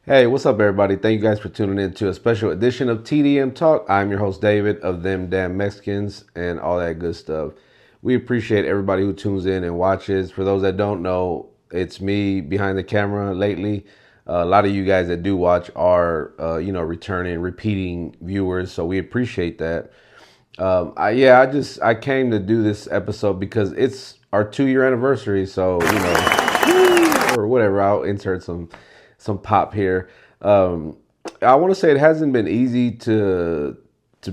Hey, what's up, everybody? Thank you guys for tuning in to a special edition of TDM Talk. I'm your host, David, of ThemDamnMexicans and all that good stuff. We appreciate everybody who tunes in and watches. For those that don't know, it's me behind the camera lately. A lot of you guys that do watch are, returning, repeating viewers, so we appreciate that. I came to do this episode because it's our 2 year anniversary. So or whatever. I'll insert some pop here. I want to say it hasn't been easy to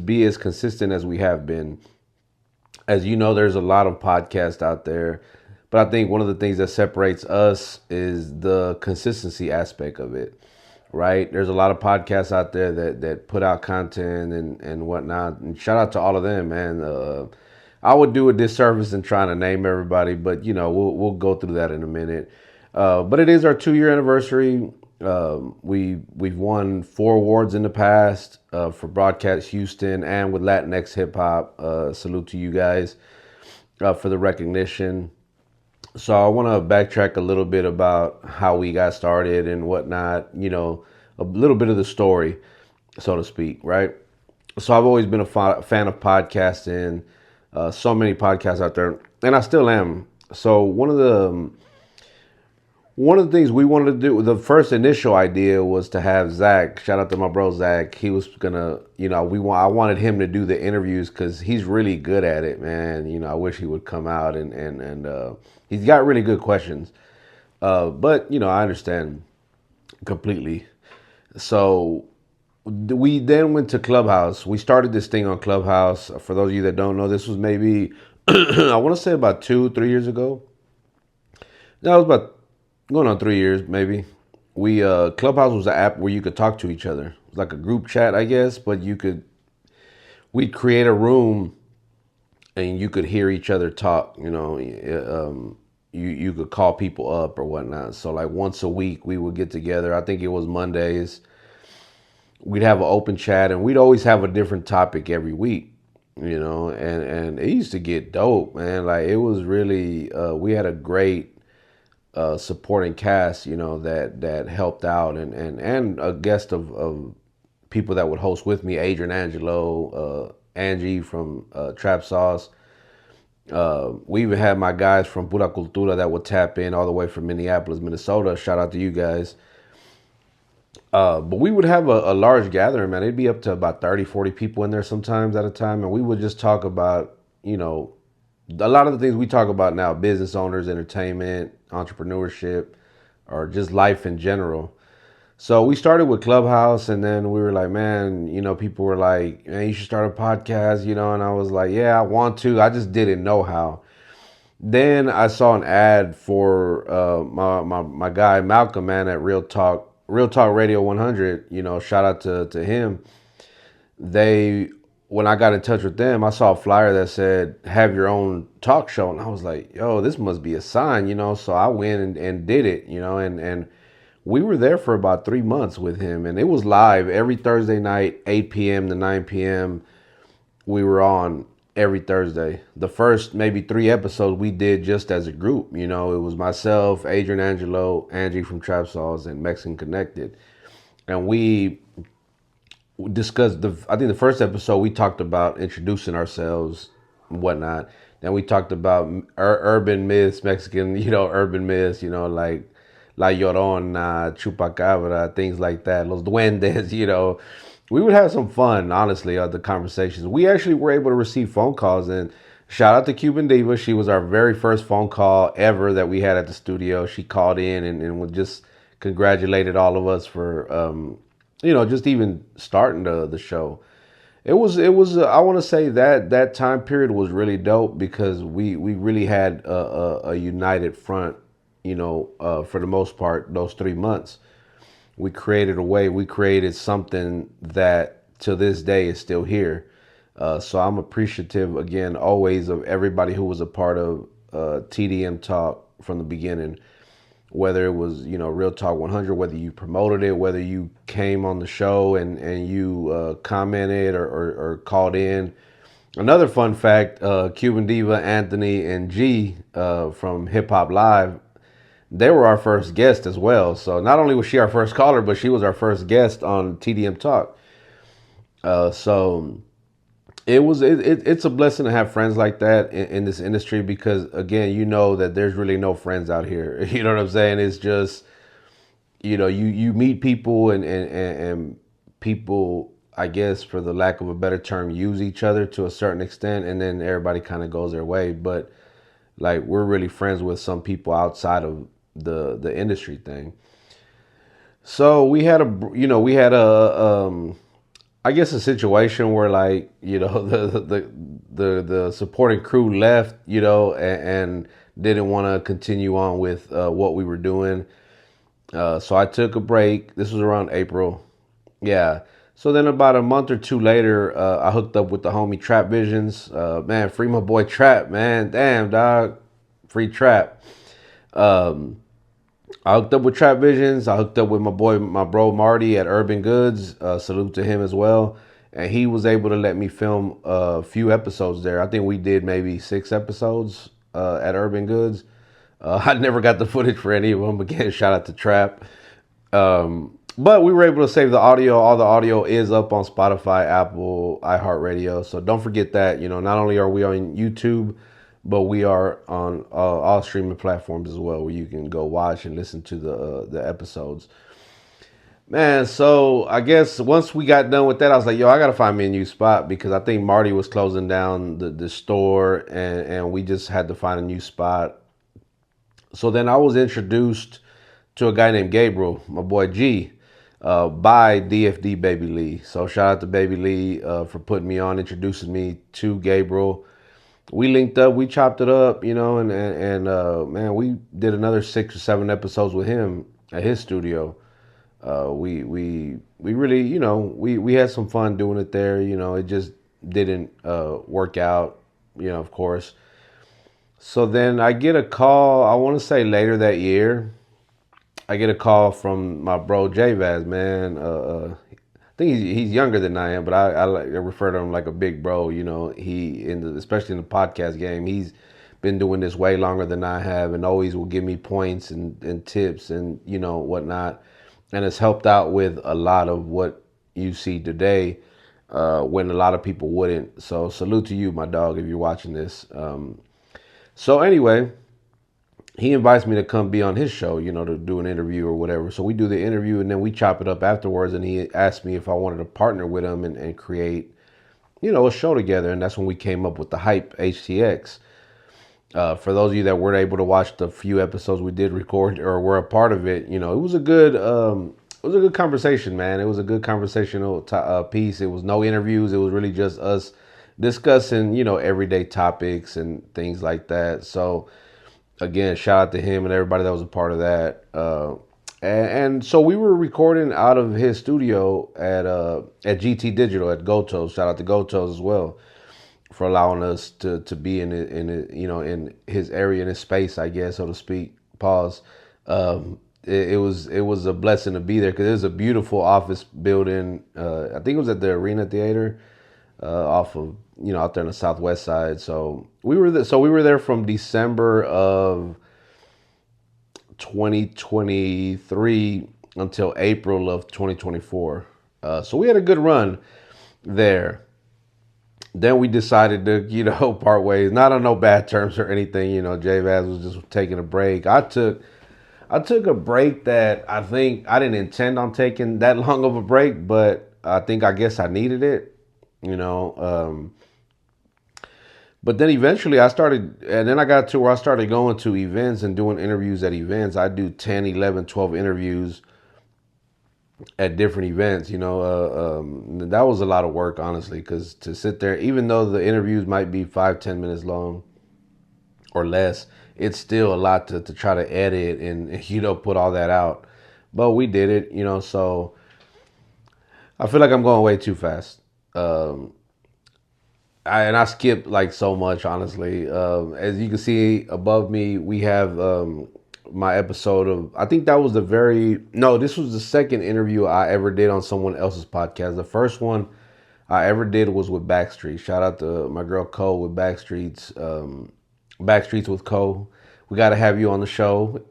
be as consistent as we have been. As you know, there's a lot of podcasts out there, but I think one of the things that separates us is the consistency aspect of it. Right? There's a lot of podcasts out there that put out content and whatnot. And shout out to all of them, man. I would do a disservice in trying to name everybody, but we'll go through that in a minute. But it is our 2 year anniversary. We've won 4 awards in the past for Broadcast Houston and with Latinx hip hop. Salute to you guys for the recognition. So I want to backtrack a little bit about how we got started and whatnot. A little bit of the story, so to speak, right? So I've always been a fan of podcasting. So many podcasts out there, and I still am. So one of the things we wanted to do, the first initial idea was to have Zach. Shout out to my bro Zach. He was gonna, I wanted him to do the interviews because he's really good at it, man. I wish he would come out and he's got really good questions. But I understand completely. So we then went to Clubhouse. We started this thing on Clubhouse. For those of you that don't know, this was maybe I want to say about 2-3 years ago. That was about going on 3 years, maybe. We Clubhouse was an app where you could talk to each other. It was like a group chat, I guess, but we'd create a room and you could hear each other talk. You could call people up or whatnot. So like once a week we would get together. I think it was Mondays. We'd have an open chat and we'd always have a different topic every week. And it used to get dope, man. Like it was really we had a great supporting cast, that helped out and a guest of people that would host with me, Adrian Angelo, Angie from Trap Sauce. We even had my guys from Pura Cultura that would tap in all the way from Minneapolis, Minnesota. Shout out to you guys. But we would have a large gathering, man. It'd be up to about 30, 40 people in there sometimes at a time. And we would just talk about, a lot of the things we talk about now, business owners, entertainment, entrepreneurship, or just life in general. So we started with Clubhouse and then we were like, man, people were like, man, you should start a podcast, and I was like, yeah, I want to. I just didn't know how. Then I saw an ad for my guy Malcolm, man, at Real Talk Radio 100. Shout out to him. When I got in touch with them, I saw a flyer that said have your own talk show, and I was like, yo, this must be a sign. So I went and did it, and we were there for about 3 months with him, and it was live every Thursday night, 8 p.m. to 9 p.m. We were on every Thursday. The first maybe 3 episodes we did just as a group. It was myself, Adrian Angelo, Angie from Trap Sauce, and Mexican Connected. And we discussed I think the first episode we talked about introducing ourselves and whatnot. Then we talked about urban myths, Mexican, urban myths, like La Llorona, Chupacabra, things like that, Los Duendes, We would have some fun, honestly, the conversations. We actually were able to receive phone calls, and shout out to Cuban Diva. She was our very first phone call ever that we had at the studio. She called in and just congratulated all of us for, just even starting the show. It was. I want to say that time period was really dope because we really had a united front. For the most part, those 3 months, we created something that to this day is still here. So I'm appreciative again, always, of everybody who was a part of TDM Talk from the beginning. Whether it was, Real Talk 100, whether you promoted it, whether you came on the show and you commented or called in. Another fun fact, Cuban Diva, Anthony, and G from Hip Hop Live, they were our first guest as well. So not only was she our first caller, but she was our first guest on TDM Talk. So it's a blessing to have friends like that in this industry, because again, you know that there's really no friends out here. You know what I'm saying? It's just, you meet people, and people, I guess, for the lack of a better term, use each other to a certain extent, and then everybody kind of goes their way. But like, we're really friends with some people outside of the industry thing. So we had a I guess a situation where, like, the supporting crew left, and didn't want to continue on with what we were doing. So I took a break. This was around April. Yeah. So then about a month or two later, I hooked up with the homie Trap Visions. Man, free my boy Trap, man. Damn, dog. Free Trap. Um, I hooked up with Trap Visions. I hooked up with my bro Marty at Urban Goods. Salute to him as well. And he was able to let me film a few episodes there. I think we did maybe 6 episodes at Urban Goods. I never got the footage for any of them. Again, shout out to Trap. But we were able to save the audio. All the audio is up on Spotify, Apple, iHeartRadio. So don't forget that. Not only are we on YouTube, but we are on all streaming platforms as well, where you can go watch and listen to the episodes. Man, so I guess once we got done with that, I was like, yo, I gotta find me a new spot, because I think Marty was closing down the store, and we just had to find a new spot. So then I was introduced to a guy named Gabriel, my boy G, by DFD Baby Lee. So shout out to Baby Lee for putting me on, introducing me to Gabriel. We linked up, we chopped it up, and man, we did another 6 or 7 episodes with him at his studio. We really, we had some fun doing it there. It just didn't work out, of course. So then I get a call, I want to say later that year. I get a call from my bro J Vaz, man. I think he's younger than I am, but I refer to him like a big bro. Especially in the podcast game, he's been doing this way longer than I have, and always will give me points and tips and whatnot, and it's helped out with a lot of what you see today, when a lot of people wouldn't. So salute to you, my dog, if you're watching this. So anyway, he invites me to come be on his show, to do an interview or whatever. So we do the interview, and then we chop it up afterwards. And he asked me if I wanted to partner with him and create, a show together. And that's when we came up with the Hype HTX. For those of you that weren't able to watch the few episodes we did record or were a part of it, it was a good conversation, man. It was a good conversational piece. It was no interviews. It was really just us discussing, everyday topics and things like that. So again, shout out to him and everybody that was a part of that. And so we were recording out of his studio at GT Digital at Gotos. Shout out to Gotos as well for allowing us to be in his area, in his space, I guess, so to speak. Pause. It was a blessing to be there, because it was a beautiful office building. I think it was at the Arena Theater, off of out there on the southwest side. So we were there from December of 2023 until April of 2024. So we had a good run there. Then we decided to part ways, not on no bad terms or anything. J Vaz was just taking a break. I took a break that I think I didn't intend on taking that long of a break, but I guess I needed it. But then eventually and then I got to where I started going to events and doing interviews at events. I do 10, 11, 12 interviews at different events. That was a lot of work, honestly, because to sit there, even though the interviews might be 5-10 minutes long or less, it's still a lot to try to edit and put all that out. But we did it, so I feel like I'm going way too fast. I skip like so much, honestly. As you can see above me, we have my episode of, I think that was this was the second interview I ever did on someone else's podcast. The first one I ever did was with Backstreet. Shout out to my girl Cole with Backstreets with Cole. We got to have you on the show.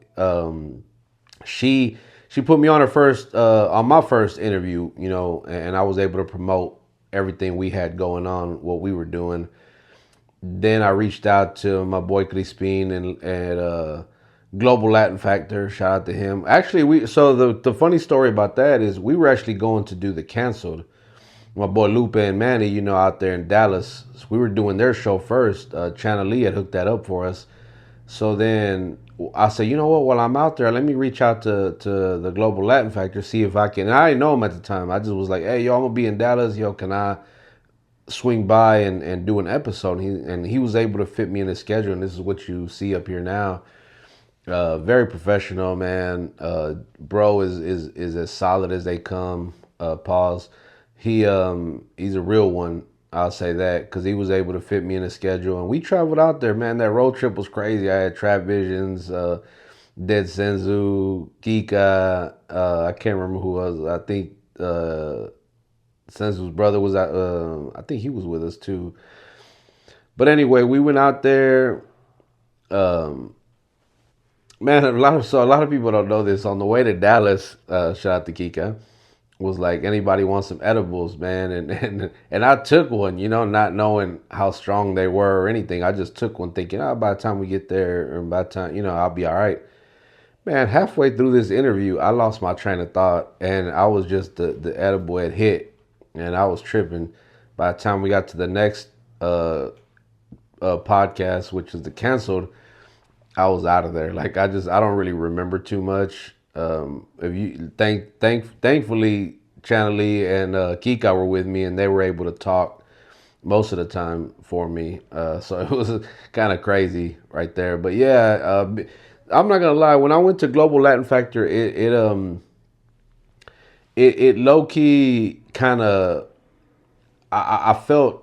She she put me on her first on my first interview, you know, and I was able to promote everything we had going on, what we were doing. Then I reached out to my boy Crispin and Global Latin Factor. Shout out to him. Actually, the funny story about that is we were actually going to do the canceled. My boy Lupe and Manny, you know, out there in Dallas. So we were doing their show first. Channel Lee had hooked that up for us. So then I said, you know what? While I'm out there, let me reach out to the Global Latin Factor, see if I can. And I didn't know him at the time. I just was like, hey, yo, I'm gonna be in Dallas. Yo, can I swing by and do an episode? And he was able to fit me in his schedule. And this is what you see up here now. Very professional, man. Bro is as solid as they come. Pause. He's a real one. I'll say that because he was able to fit me in his schedule, and we traveled out there, man. That road trip was crazy. I had Trap Visions, Dead Senzu, Kika. I can't remember who was. I think Senzu's brother was at. I think he was with us too. But anyway, we went out there. Um, Man, a lot of people don't know this. On the way to Dallas, shout out to Kika, was like, anybody wants some edibles, man, and I took one, you know, not knowing how strong they were or anything. I just took one, thinking, by the time we get there, or by the time, you know, I'll be all right. Man, halfway through this interview, I lost my train of thought, and I was just the edible had hit, and I was tripping. By the time we got to the next podcast, which is the canceled, I was out of there. Like I don't really remember too much. If you thankfully Channel Lee and Kika were with me, and they were able to talk most of the time for me. So it was kind of crazy right there. But yeah, I'm not gonna lie. When I went to Global Latin Factor, it low key kind of I felt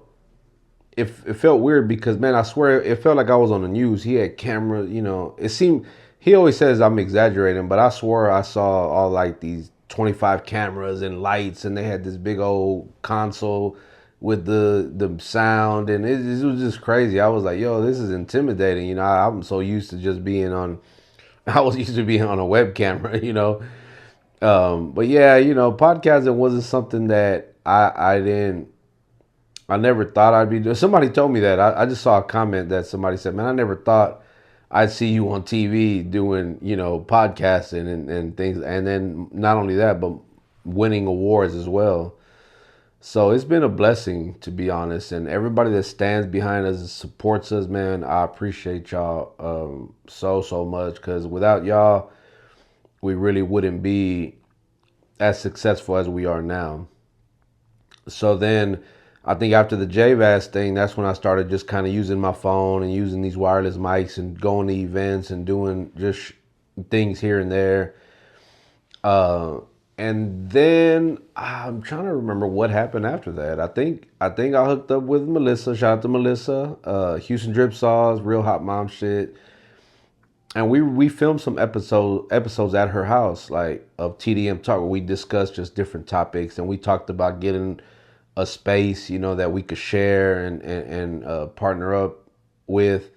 it felt weird because, man, I swear it felt like I was on the news. He had camera, you know. It seemed he always says I'm exaggerating, but I swore I saw all like these 25 cameras and lights, and they had this big old console with the sound, and it was just crazy. I was like, yo, this is intimidating. You know, I'm so used to just being on. I was used to being on a web camera, you know. But yeah, you know, podcasting wasn't something that I didn't. I never thought I'd be doing. Somebody told me that. I just saw a comment that somebody said, "Man, I never thought I'd see you on TV doing, you know, podcasting and things." And then not only that, but winning awards as well. So it's been a blessing, to be honest. And everybody that stands behind us and supports us, man, I appreciate y'all so much. Because without y'all, we really wouldn't be as successful as we are now. So then I think after the JVAS thing, that's when I started just kind of using my phone and using these wireless mics and going to events and doing just things here and there. And then I'm trying to remember what happened after that. I think I hooked up with Melissa. Shout out to Melissa. Houston Drip Saws, Real Hot Mom shit. And we filmed some episodes at her house, like of TDM Talk, where we discussed just different topics, and we talked about getting a space, you know, that we could share and partner up with,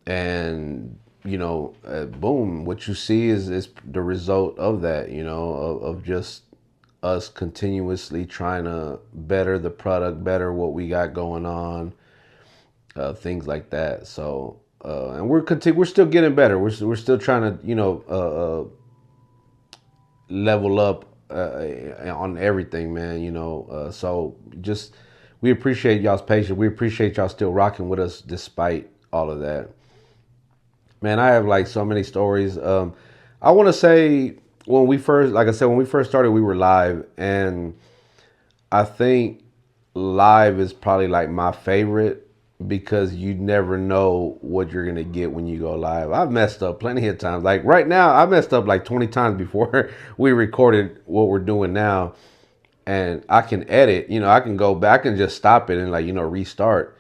and you know, boom, what you see is the result of that, you know, of just us continuously trying to better the product, better what we got going on, things like that. So and we're still getting better. We're still trying to, you know, level up on everything, man. You know, so just we appreciate y'all's patience. We appreciate y'all still rocking with us despite all of that. Man, I have like so many stories. I want to say when we first, like I said, when we first started, we were live, and I think live is probably like my favorite because you never know what you're gonna get when you go live. I've messed up plenty of times. Like right now, I messed up like 20 times before we recorded what we're doing now. And I can edit, you know, I can go back and just stop it and like, you know, restart.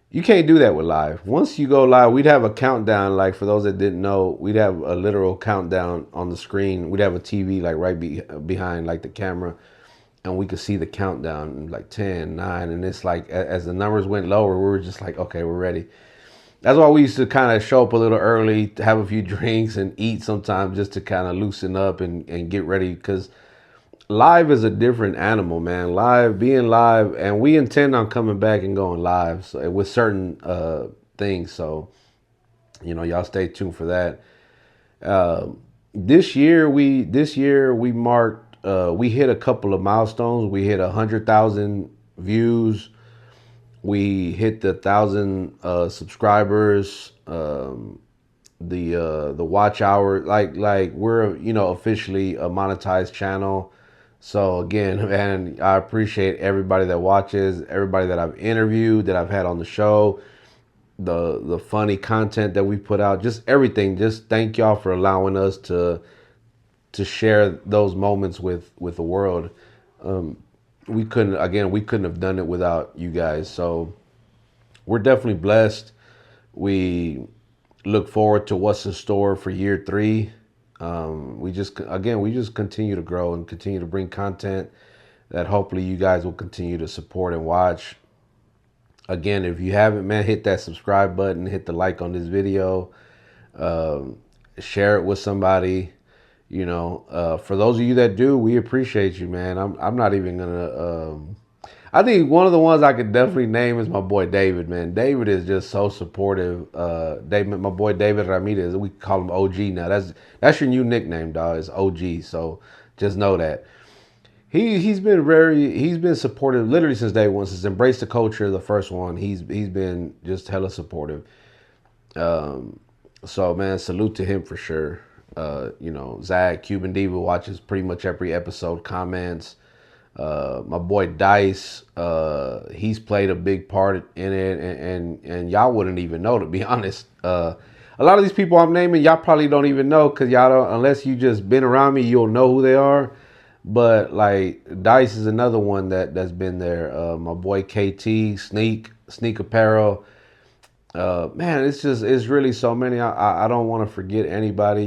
You can't do that with live. Once you go live, we'd have a countdown. Like for those that didn't know, we'd have a literal countdown on the screen. We'd have a TV like behind like the camera, and we could see the countdown like 10, 9, and it's like as the numbers went lower, we were just like, okay, we're ready. That's why we used to kind of show up a little early, to have a few drinks and eat sometimes, just to kind of loosen up and get ready. Because live is a different animal, man. Live, being live, and we intend on coming back and going live, so, with certain things. So, y'all stay tuned for that. Uh, this year we marked, we hit a couple of milestones. We hit 100,000 views. We hit the 1,000 subscribers. The watch hour, like we're officially a monetized channel. So again, man, I appreciate everybody that watches, everybody that I've interviewed, that I've had on the show, the funny content that we put out, just everything. Just thank y'all for allowing us to share those moments with the world. Um, we couldn't have done it without you guys. So we're definitely blessed. We look forward to what's in store for year three. We just continue to grow and continue to bring content that hopefully you guys will continue to support and watch. Again, if you haven't, man, hit that subscribe button, hit the like on this video, um, share it with somebody. For those of you that do, we appreciate you, man. I'm not even gonna. I think one of the ones I could definitely name is my boy David, man. David is just so supportive. David, my boy David Ramirez, we call him OG now. That's your new nickname, dog. It's OG. So just know that. He's been supportive literally since day one. Since Embrace the Culture, the first one, he's been just hella supportive. Um, so man, salute to him for sure. Zach Cuban Diva watches pretty much every episode, comments. My boy Dice, he's played a big part in it, and y'all wouldn't even know, to be honest. A lot of these people I'm naming, y'all probably don't even know, because y'all don't, unless you just been around me, you'll know who they are. But like Dice is another one that's been there. My boy KT, Sneak Apparel. Man, it's really so many. I don't want to forget anybody.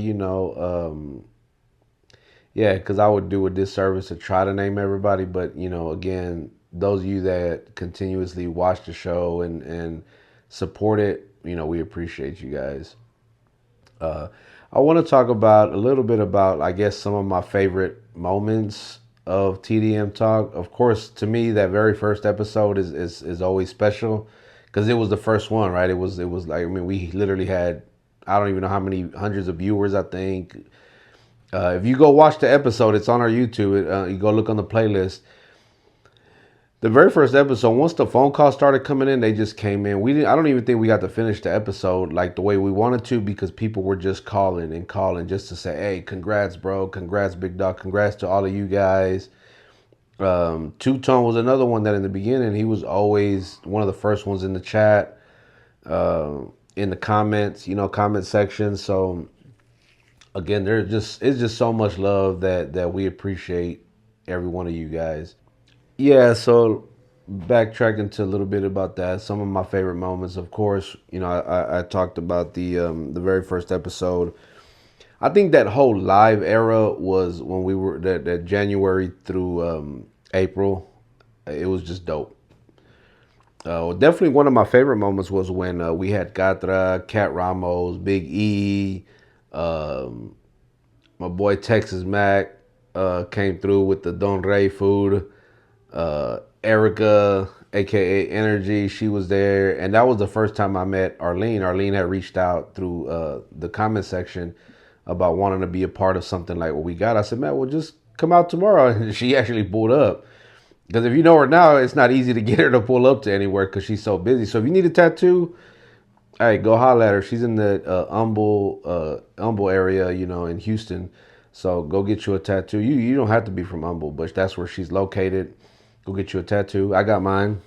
Yeah, because I would do a disservice to try to name everybody. But again, those of you that continuously watch the show and support it, we appreciate you guys. Uh, I want to talk about a little bit about, I guess, some of my favorite moments of TDM Talk. Of course, to me, that very first episode is always special because it was the first one, right? It was like, I mean, we literally had, I don't even know how many hundreds of viewers, I think. If you go watch the episode, it's on our YouTube. You go look on the playlist. The very first episode, once the phone calls started coming in, they just came in. I don't even think we got to finish the episode like the way we wanted to, because people were just calling and calling just to say, "Hey, congrats, bro! Congrats, big dog! Congrats to all of you guys." Two Tone was another one that in the beginning he was always one of the first ones in the chat, in the comments, comment section. So again, it's just so much love that we appreciate every one of you guys. Yeah, so backtracking to a little bit about that, some of my favorite moments, of course, I talked about the very first episode. I think that whole live era was when we were that January through April. It was just dope. Definitely one of my favorite moments was when we had Catra, Cat Ramos, Big E, um, my boy Texas Mac came through with the Don Rey food. Erica, aka Energy, she was there, and that was the first time I met Arlene. Arlene had reached out through the comment section about wanting to be a part of something like what we got. I said, man, well, just come out tomorrow. And she actually pulled up. Because if you know her now, it's not easy to get her to pull up to anywhere because she's so busy. So if you need a tattoo, hey, go holler at her. She's in the Humble area, in Houston. So go get you a tattoo. You don't have to be from Humble, but that's where she's located. Go get you a tattoo. I got mine.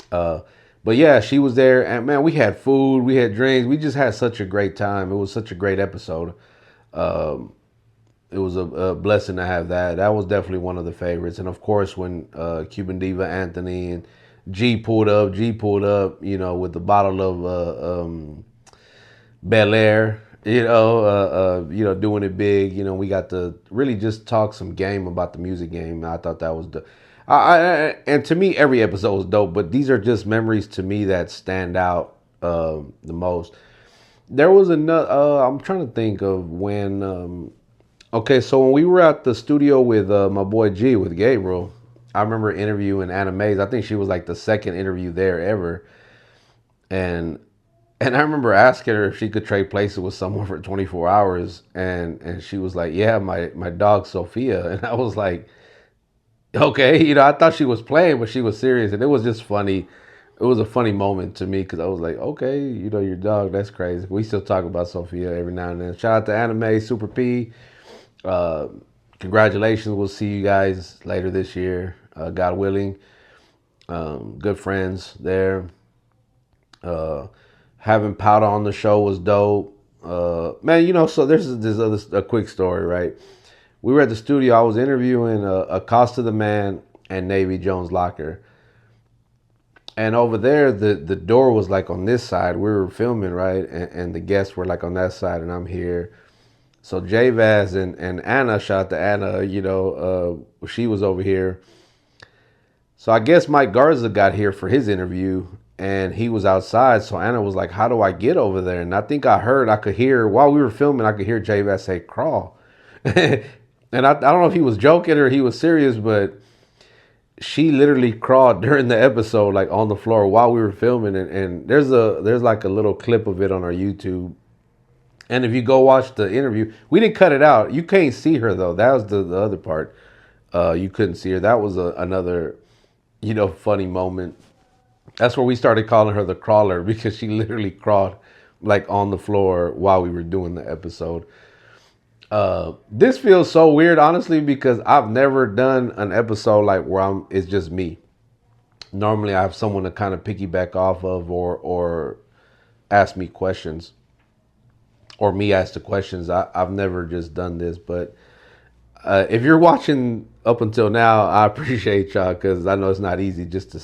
But yeah, she was there, and man, we had food, we had drinks, we just had such a great time. It was such a great episode. Um, it was a blessing to have that. That was definitely one of the favorites. And of course, when Cuban Diva Anthony and G pulled up, with the bottle of Bel Air, doing it big. We got to really just talk some game about the music game. I thought that was the, and to me, every episode was dope. But these are just memories to me that stand out the most. There was another. I'm trying to think of when. Okay, so when we were at the studio with my boy G with Gabriel, I remember interviewing Anna Mays. I think she was like the second interview there ever, and I remember asking her if she could trade places with someone for 24 hours, and she was like, "Yeah, my dog Sophia," and I was like, "Okay," I thought she was playing, but she was serious, and it was just funny. It was a funny moment to me because I was like, "Okay, your dog, that's crazy." We still talk about Sophia every now and then. Shout out to Anime Super P. Uh, Congratulations. We'll see you guys later this year, God willing. Good friends there. Uh, Having Powder on the show was dope. Man, so there's this other a quick story, right? We were at the studio. I was interviewing Acosta the Man and Navy Jones Locker, and over there the door was like on this side. We were filming, right, and the guests were like on that side, and I'm here. So J Vaz and Anna, shout out to Anna, she was over here. So I guess Mike Garza got here for his interview and he was outside. So Anna was like, "How do I get over there?" And I think I could hear while we were filming, I could hear J Vaz say, "Crawl." And I don't know if he was joking or he was serious, but she literally crawled during the episode, like on the floor while we were filming. And there's like a little clip of it on our YouTube. And if you go watch the interview, we didn't cut it out. You can't see her though. That was the other part. You couldn't see her. That was another, funny moment. That's where we started calling her the crawler because she literally crawled like on the floor while we were doing the episode. This feels so weird, honestly, because I've never done an episode like where it's just me. Normally, I have someone to kind of piggyback off of or ask me questions or me ask the questions. I've never just done this, but if you're watching up until now, I appreciate y'all because I know it's not easy just to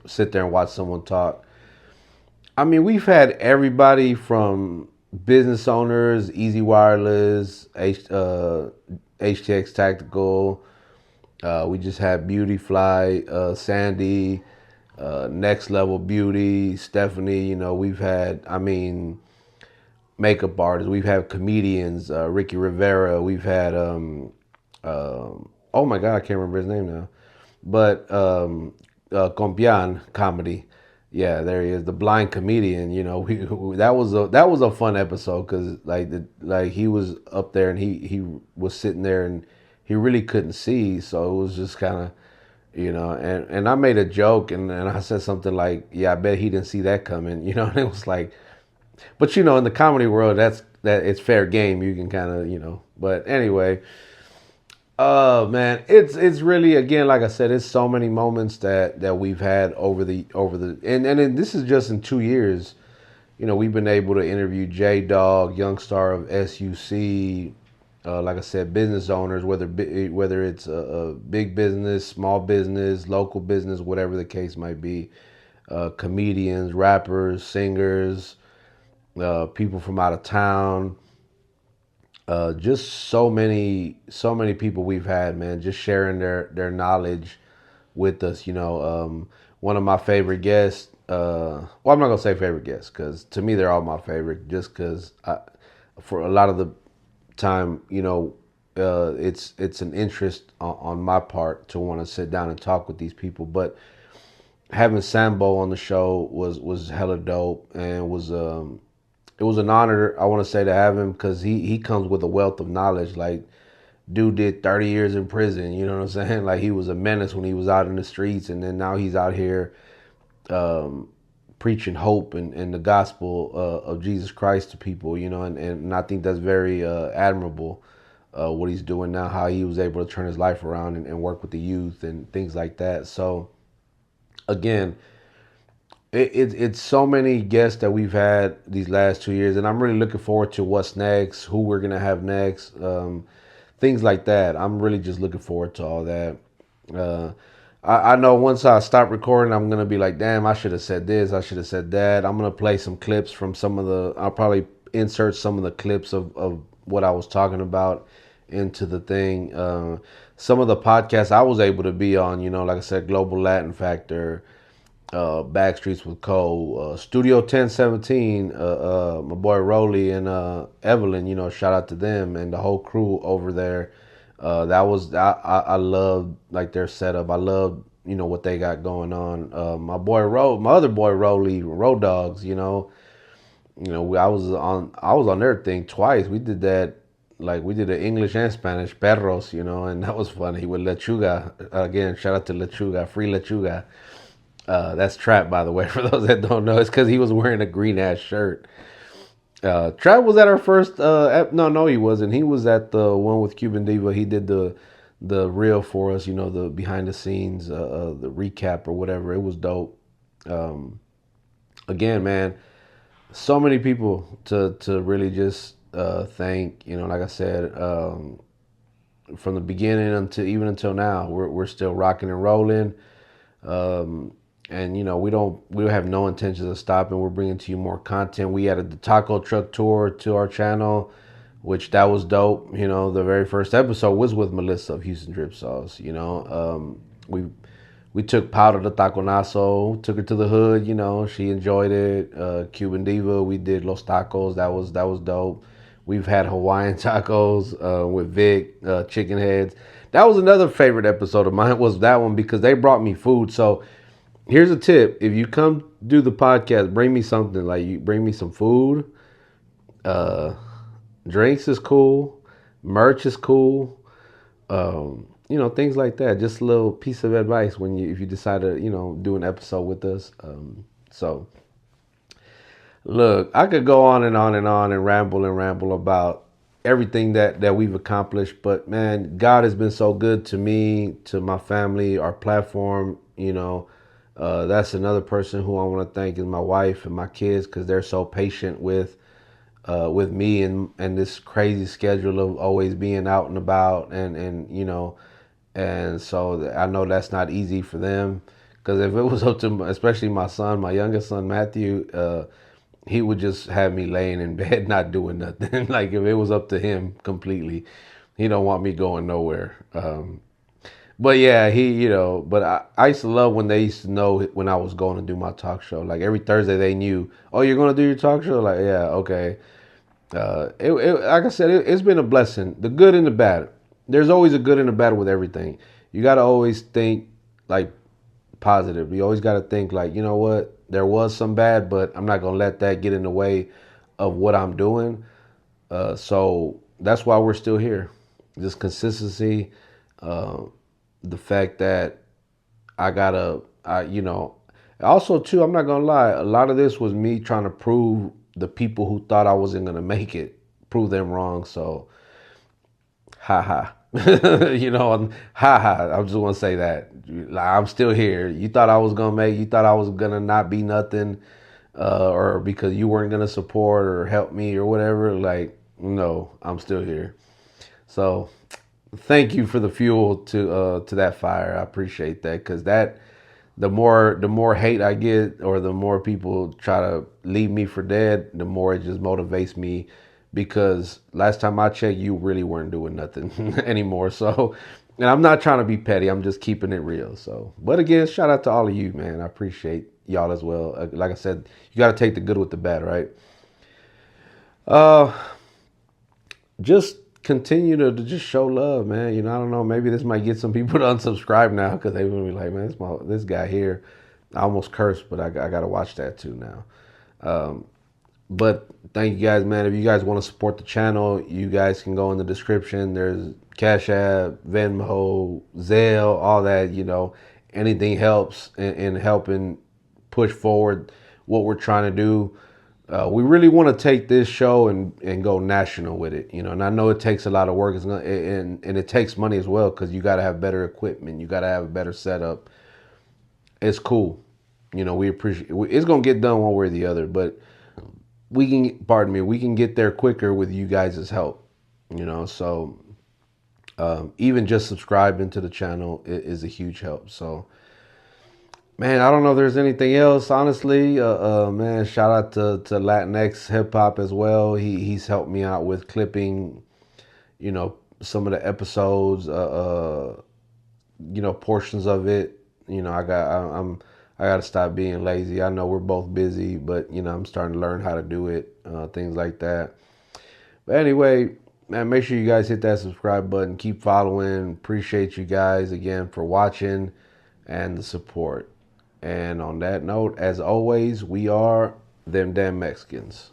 sit there and watch someone talk. I mean, we've had everybody from business owners, Easy Wireless, HTX Tactical. We just had Beauty Fly, Sandy, Next Level Beauty, Stephanie. We've had, makeup artists. We've had comedians, Ricky Rivera. We've had, oh my God, I can't remember his name now. But Compian comedy. Yeah, there he is, the blind comedian. That was a fun episode because like he was up there and he was sitting there and he really couldn't see, so it was just kind of and I made a joke and I said something like, "Yeah, I bet he didn't see that coming," and it was like, but in the comedy world, that it's fair game. You can kind of but anyway. Oh man, it's really, again, like I said, it's so many moments that we've had over the and this is just in 2 years. We've been able to interview J Dog, young star of SUC, like I said, business owners, whether it's a big business, small business, local business, whatever the case might be, comedians, rappers, singers, people from out of town. Just so many people we've had, man, just sharing their knowledge with us. One of my favorite guests. Well, I'm not gonna say favorite guests because to me they're all my favorite. Just because for a lot of the time, it's an interest on my part to want to sit down and talk with these people. But having Sambo on the show was hella dope and was it was an honor, I want to say, to have him because he comes with a wealth of knowledge. Like, dude did 30 years in prison, you know what I'm saying? Like, he was a menace when he was out in the streets, and then now he's out here um, preaching hope and the gospel of Jesus Christ to people, and I think that's very admirable, what he's doing now, how he was able to turn his life around and work with the youth and things like that. So, again, it's so many guests that we've had these last 2 years, and I'm really looking forward to what's next, who we're gonna have next, things like that. I'm really just looking forward to all that. Uh, I know once I stop recording, I'm gonna be like, damn, I should have said this, I should have said that. I'm gonna play some clips from I'll probably insert some of the clips of what I was talking about into the thing. Some of the podcasts I was able to be on, like I said, Global Latin Factor. Backstreets with Cole, Studio 1017, my boy Rolly and Evelyn. Shout out to them and the whole crew over there. That was I loved like their setup. I loved what they got going on. My other boy Rolly, Road Dogs. I was on their thing twice. We did that. Like we did it English and Spanish, perros, and that was funny with Lechuga. Again, shout out to Lechuga, free Lechuga. That's Trap, by the way, for those that don't know. It's because he was wearing a green ass shirt. Trap was at our first. No, he wasn't. He was at the one with Cuban Diva. He did the reel for us. The behind the scenes, the recap or whatever. It was dope. Um, Again, man, so many people to really just thank. Like I said, from the beginning until now, we're still rocking and rolling. Um, and we don't have no intentions of stopping. We're bringing to you more content. We added the taco truck tour to our channel, which that was dope. The very first episode was with Melissa of Houston Drip Sauce. We took Powder to Taconazo, took her to the hood. She enjoyed it. Cuban Diva, we did Los Tacos. That was dope. We've had Hawaiian tacos with Vic, chicken heads. That was another favorite episode of mine, was that one, because they brought me food. So here's a tip: if you come do the podcast, bring me something. Like, you bring me some food. Uh, Drinks is cool. Merch is cool. Things like that. Just a little piece of advice if you decide to do an episode with us. So look, I could go on and on and on and ramble about everything that we've accomplished, but man, God has been so good to me, to my family, our platform. That's another person who I want to thank, is my wife and my kids, because they're so patient with me and this crazy schedule of always being out and about, and so I know that's not easy for them. Because if it was up to, especially my son, my youngest son Matthew, he would just have me laying in bed not doing nothing. Like, if it was up to him completely, he don't want me going nowhere. But yeah, but I used to love when they used to know when I was going to do my talk show. Like, every Thursday they knew, oh, you're going to do your talk show? Like, yeah, okay. Like I said, it's been a blessing, the good and the bad. There's always a good and a bad with everything. You got to always think like positive. You always got to think like, you know what, there was some bad, but I'm not going to let that get in the way of what I'm doing. So that's why we're still here. Just consistency. The fact that also too, I'm not going to lie, a lot of this was me trying to prove the people who thought I wasn't going to make it, prove them wrong. So, haha. Haha. I just want to say that. Like, I'm still here. You thought I was gonna you thought I was gonna not be nothing, or because you weren't gonna support or help me or whatever. Like, no, I'm still here. So, thank you for the fuel to that fire. I appreciate that, because the more hate I get, or the more people try to leave me for dead, the more it just motivates me, because last time I checked, you really weren't doing nothing anymore. So, and I'm not trying to be petty. I'm just keeping it real. So, but again, shout out to all of you, man. I appreciate y'all as well. Like I said, you got to take the good with the bad, right? Uh, just continue to just show love, man. I don't know. Maybe this might get some people to unsubscribe now, because they will be like, man, this guy here. I almost cursed, but I got to watch that too now. But thank you guys, man. If you guys want to support the channel, you guys can go in the description. There's Cash App, Venmo, Zelle, all that. Anything helps in helping push forward what we're trying to do. We really want to take this show and go national with it, and I know it takes a lot of work, and it takes money as well, because you got to have better equipment, you got to have a better setup. It's cool, we appreciate it's going to get done one way or the other, but we can get there quicker with you guys' help, so even just subscribing to the channel is a huge help. So, man, I don't know if there's anything else, honestly. Man, shout out to Latinx hip hop as well. He's helped me out with clipping, some of the episodes, portions of it. I I got to stop being lazy. I know we're both busy, but I'm starting to learn how to do it, things like that. But anyway, man, make sure you guys hit that subscribe button. Keep following. Appreciate you guys again for watching and the support. And on that note, as always, we are them damn Mexicans.